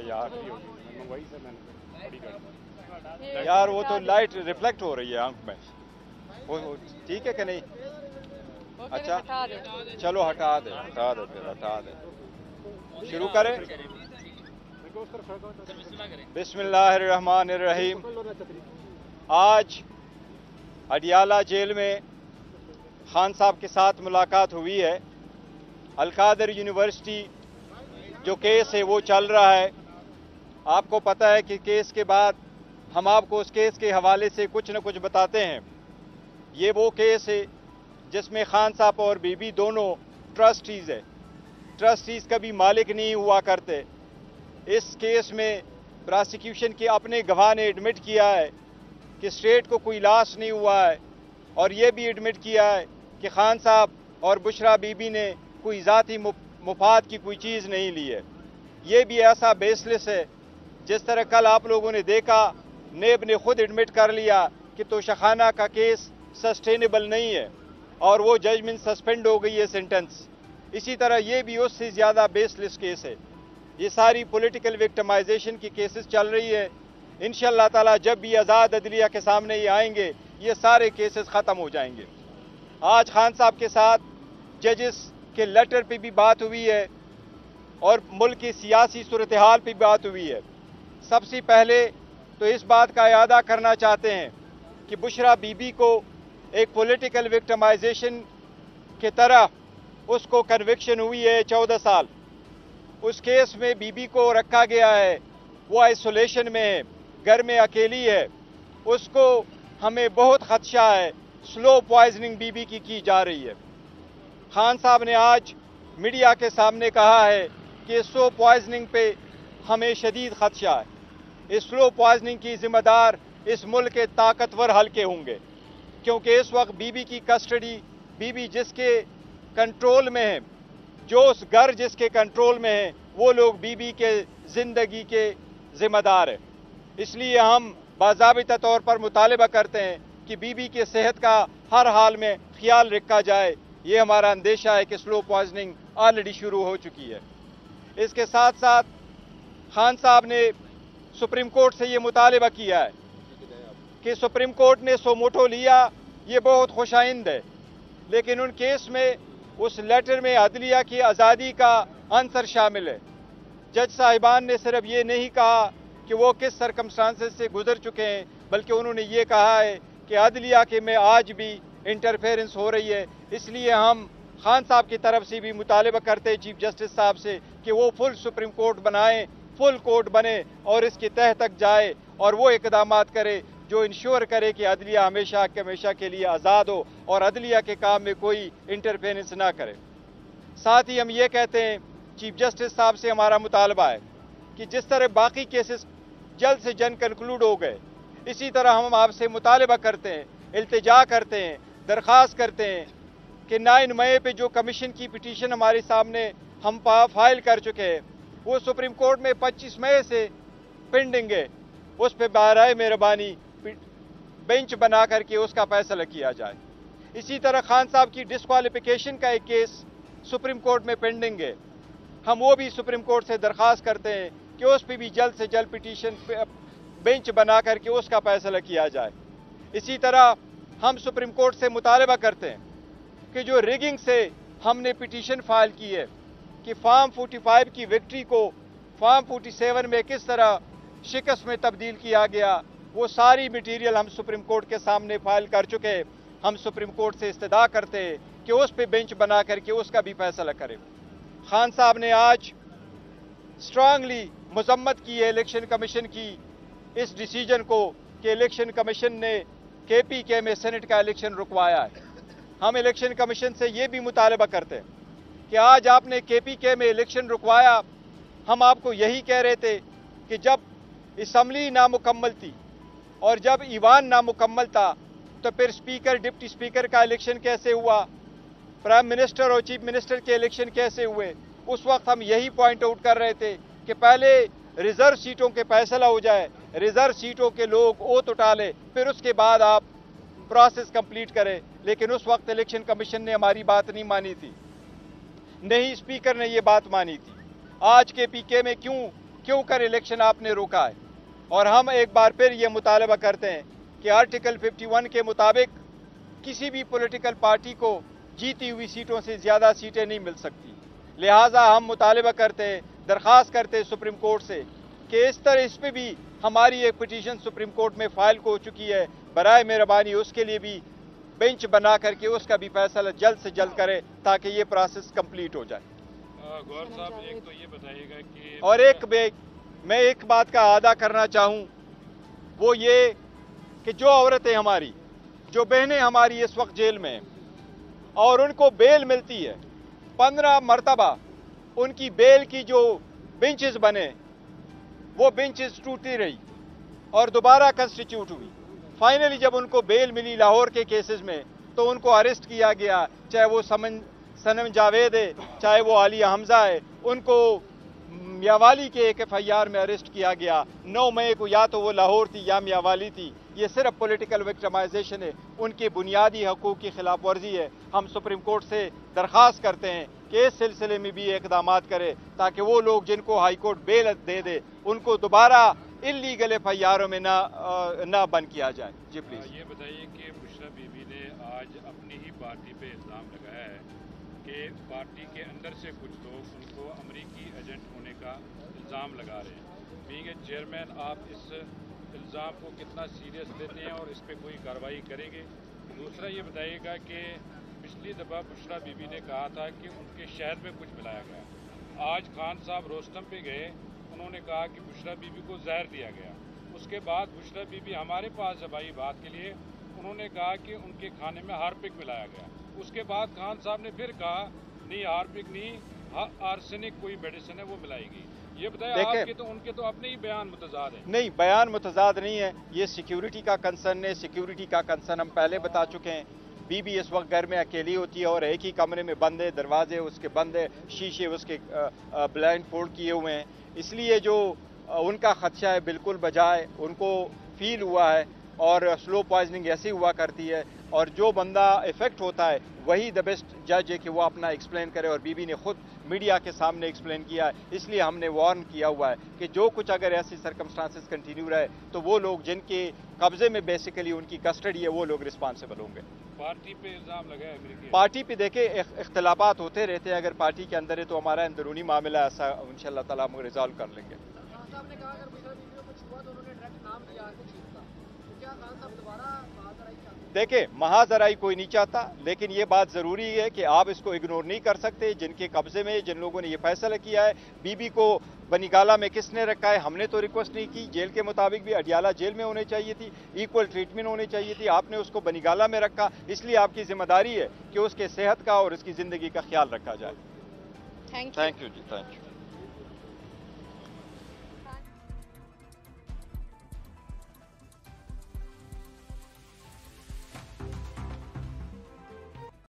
या आखिरी होगी, मैं मंगवाई से मैंने बड़ी गाड़ी। यार वो तो लाइट रिफ्लेक्ट हो रही है आंख में, वो ठीक है कि नहीं? अच्छा चलो हटा दे फिर हटा दे। शुरू करें? बिस्मिल्लाहिर्रहमानिर्रहीम। आज अडियाला जेल में खान साहब के साथ मुलाकात हुई है। अलकादर यूनिवर्सिटी जो केस है वो चल रहा है। आपको पता है कि केस के बाद हम आपको उस केस के हवाले से कुछ न कुछ बताते हैं। ये वो केस है जिसमें खान साहब और बीबी दोनों ट्रस्टीज़ है। ट्रस्टीज़ कभी मालिक नहीं हुआ करते। इस केस में प्रोसिक्यूशन के अपने गवाह ने एडमिट किया है कि स्टेट को कोई लॉस नहीं हुआ है, और ये भी एडमिट किया है कि खान साहब और बुशरा बीबी ने कोई ज़ाती मुफाद की कोई चीज़ नहीं ली है। ये भी ऐसा बेसलेस है। जिस तरह कल आप लोगों ने देखा, नेब ने खुद एडमिट कर लिया कि तोशाखाना का केस सस्टेनेबल नहीं है और वो जजमेंट सस्पेंड हो गई है, सेंटेंस। इसी तरह ये भी उससे ज़्यादा बेसलेस केस है। ये सारी पॉलिटिकल विक्टिमाइजेशन की केसेस चल रही है। इंशाअल्लाह ताला जब भी आज़ाद अदलिया के सामने ये आएंगे, ये सारे केसेस ख़त्म हो जाएंगे। आज खान साहब के साथ जजेस के लेटर पे भी बात हुई है और मुल्क की सियासी सूरत हाल पे बात हुई है। सबसे पहले तो इस बात का यादा करना चाहते हैं कि बुशरा बीबी को एक पॉलिटिकल विक्टिमाइजेशन के तरह उसको कन्विक्शन हुई है 14 साल। उस केस में बीबी को रखा गया है, वो आइसोलेशन में है, घर में अकेली है। उसको हमें बहुत खदशा है, स्लो पॉइजनिंग बीबी की जा रही है। खान साहब ने आज मीडिया के सामने कहा है कि स्लो पॉइजनिंग पे हमें शदीद खदशा है। इस स्लो पॉइजनिंग की जिम्मेदार इस मुल्क के ताकतवर हल्के होंगे, क्योंकि इस वक्त बीबी की कस्टडी, बीबी जिसके कंट्रोल में है, जो उस घर जिसके कंट्रोल में है, वो लोग बीबी के ज़िंदगी के ज़िम्मेदार है। इसलिए हम बाज़ाबिता तौर पर मुतालबा करते हैं कि बीबी के सेहत का हर हाल में ख्याल रखा जाए। ये हमारा अंदेशा है कि स्लो पॉइजनिंग ऑलरेडी शुरू हो चुकी है। इसके साथ साथ खान साहब ने सुप्रीम कोर्ट से ये मुतालबा किया है कि सुप्रीम कोर्ट ने सो मोटो लिया, ये बहुत खुशाइंद है, लेकिन उन केस में उस लेटर में अदलिया की आज़ादी का आंसर शामिल है। जज साहिबान ने सिर्फ ये नहीं कहा कि वो किस सरकमस्टांसेस से गुजर चुके हैं, बल्कि उन्होंने ये कहा है कि अदलिया के में आज भी इंटरफेरेंस हो रही है। इसलिए हम खान साहब की तरफ से भी मुतालबा करते हैं चीफ जस्टिस साहब से कि वो फुल सुप्रीम कोर्ट बनाएं, फुल कोर्ट बने और इसकी तह तक जाए और वो इकदामात करे जो इंश्योर करे कि अदलिया हमेशा के लिए आज़ाद हो और अदलिया के काम में कोई इंटरफेरेंस ना करे। साथ ही हम ये कहते हैं, चीफ जस्टिस साहब से हमारा मुतालबा है कि जिस तरह बाकी केसेस जल्द से जल्द कंक्लूड हो गए, इसी तरह हम आपसे मुतालबा करते हैं, इल्तिजा करते हैं, दरख्वास्त करते हैं कि 9 मई पे जो कमीशन की पिटीशन हमारे सामने हम फाइल कर चुके हैं, वो सुप्रीम कोर्ट में 25 मई से पेंडिंग है। उस पर बारह मेहरबानी बेंच बना करके उसका फैसला किया जाए। इसी तरह खान साहब की डिस्क्वालिफिकेशन का एक केस सुप्रीम कोर्ट में पेंडिंग है। हम वो भी सुप्रीम कोर्ट से दरख्वास्त करते हैं कि उस पर भी जल्द से जल्द पिटीशन बेंच बना करके उसका फैसला किया जाए। इसी तरह हम सुप्रीम कोर्ट से मुतालबा करते हैं कि जो रिगिंग से हमने पिटीशन फाइल की है कि फार्म 45 की विक्ट्री को फार्म 47 में किस तरह शिकस्त में तब्दील किया गया, वो सारी मटीरियल हम सुप्रीम कोर्ट के सामने फाइल कर चुके हैं। हम सुप्रीम कोर्ट से इस्तदा करते हैं कि उस पर बेंच बना करके उसका भी फैसला करें। खान साहब ने आज स्ट्रांगली मजम्मत की है इलेक्शन कमीशन की इस डिसीजन को कि इलेक्शन कमीशन ने KPK में सेनेट का इलेक्शन रुकवाया है। हम इलेक्शन कमीशन से ये भी मुतालबा करते हैं कि आज आपने KPK में इलेक्शन रुकवाया। हम आपको यही कह रहे थे कि जब असम्बली नामुकम्मल थी और जब ईवान नामुकम्मल था, तो फिर स्पीकर, डिप्टी स्पीकर का इलेक्शन कैसे हुआ, प्राइम मिनिस्टर और चीफ मिनिस्टर के इलेक्शन कैसे हुए। उस वक्त हम यही पॉइंट आउट कर रहे थे कि पहले रिजर्व सीटों के फैसला हो जाए, रिजर्व सीटों के लोग ओथ उठा ले, फिर उसके बाद आप प्रोसेस कंप्लीट करें। लेकिन उस वक्त इलेक्शन कमीशन ने हमारी बात नहीं मानी थी, नहीं स्पीकर ने ये बात मानी थी। आज KPK में क्यों क्यों कर इलेक्शन आपने रोका है? और हम एक बार फिर ये मुतालबा करते हैं कि आर्टिकल 51 के मुताबिक किसी भी पॉलिटिकल पार्टी को जीती हुई सीटों से ज़्यादा सीटें नहीं मिल सकती। लिहाजा हम मुतालबा करते हैं, दरख्वास्त करते हैं सुप्रीम कोर्ट से कि इस तरह इस पर भी हमारी एक पिटीशन सुप्रीम कोर्ट में फाइल हो चुकी है, बराए मेहरबानी उसके लिए भी बेंच बना करके उसका भी फैसला जल्द से जल्द करें ताकि ये प्रोसेस कंप्लीट हो जाए। गौर साहब, एक तो ये बताइएगा कि और मैं एक बात का अदा करना चाहूँ, वो ये कि जो औरतें हमारी, जो बहनें हमारी इस वक्त जेल में हैं और उनको बेल मिलती है, 15 मरतबा उनकी बेल की जो बेंचेस बने वो बेंचेस टूटी रही और दोबारा कंस्टिट्यूट हुई। फाइनली जब उनको बेल मिली लाहौर के केसेस में तो उनको अरेस्ट किया गया, चाहे वो सनम जावेद है, चाहे वो आलिया हमजा है, उनको मियावाली के एक FIR में अरेस्ट किया गया 9 मई को। या तो वो लाहौर थी या मियावाली थी। ये सिर्फ पॉलिटिकल विक्टिमाइजेशन है, उनके बुनियादी हकूक़ की खिलाफ वर्जी है। हम सुप्रीम कोर्ट से दरख्वास्त करते हैं कि इस सिलसिले में भी इक़दाम करे ताकि वो लोग जिनको हाई कोर्ट बेल दे उनको दोबारा इल्लीगल FIR में ना बंद किया जाए। जी प्लीज। ये बताइए कि बुशरा बीबी ने आज अपनी ही पार्टी पे इल्ज़ाम लगाया है कि पार्टी के अंदर से कुछ लोग उनको अमरीकी एजेंट होने का इल्ज़ाम लगा रहे हैं। बीइंग ए चेयरमैन, आप इस इल्ज़ाम को कितना सीरियस लेते हैं और इस पर कोई कार्रवाई करेंगे? दूसरा ये बताइएगा कि पिछली दफ़ा बुशरा बीबी ने कहा था कि उनके शहर में कुछ मिलाया गया। आज खान साहब रोस्तम पे गए, उन्होंने कहा कि बुशरा बीबी को जहर दिया गया। उसके बाद बुशरा बीबी हमारे पास जब आई बात के लिए, उन्होंने कहा कि उनके खाने में हार्पिक मिलाया गया। उसके बाद खान साहब ने फिर कहा नहीं, हार्पिक नहीं, आर्सेनिक कोई मेडिसिन है वो मिलाई गई। ये बताया आपके तो उनके तो अपने ही बयान मुतजाद है। नहीं, बयान मुतजाद नहीं है, ये सिक्योरिटी का कंसर्न है। सिक्योरिटी का कंसर्न हम पहले बता चुके हैं। बीबी इस वक्त घर में अकेली होती है और एक ही कमरे में बंद है, दरवाजे उसके बंद है, शीशे उसके ब्लाइंड फोल्ड किए हुए हैं। इसलिए जो उनका खदशा है बिल्कुल बजाय, उनको फील हुआ है और स्लो पॉइजनिंग ऐसी हुआ करती है और जो बंदा इफेक्ट होता है वही द बेस्ट जज है कि वो अपना एक्सप्लेन करे। और बीबी ने खुद मीडिया के सामने एक्सप्लेन किया है। इसलिए हमने वार्न किया हुआ है कि जो कुछ अगर ऐसी सर्कमस्टांसेस कंटिन्यू रहे तो वो लोग जिनके कब्जे में बेसिकली उनकी कस्टडी है वो लोग रिस्पॉन्सिबल होंगे। पार्टी पे इल्जाम लगाया अमेरिकी? पार्टी पे देखे इख्तलाफात होते रहते हैं। अगर पार्टी के अंदर है तो हमारा अंदरूनी मामला ऐसा इंशाअल्लाह ताला हम रिजॉल्व कर लेंगे। साहब ने कहा अगर बुशरा बीबी को कुछ हुआ तो उन्होंने डायरेक्ट नाम दिया कुछ चीज का, तो क्या खान साहब दोबारा महाजराई चाहते? देखे, महाजराई कोई नहीं चाहता, लेकिन ये बात ज़रूरी है कि आप इसको इग्नोर नहीं कर सकते। जिनके कब्जे में, जिन लोगों ने ये फैसला किया है, बीबी को बनीगाला में किसने रखा है, हमने तो रिक्वेस्ट नहीं की। जेल के मुताबिक भी अडियाला जेल में होने चाहिए थी, इक्वल ट्रीटमेंट होनी चाहिए थी। आपने उसको बनीगाला में रखा, इसलिए आपकी जिम्मेदारी है कि उसके सेहत का और उसकी ज़िंदगी का ख्याल रखा जाए। थैंक यू जी, थैंक यू।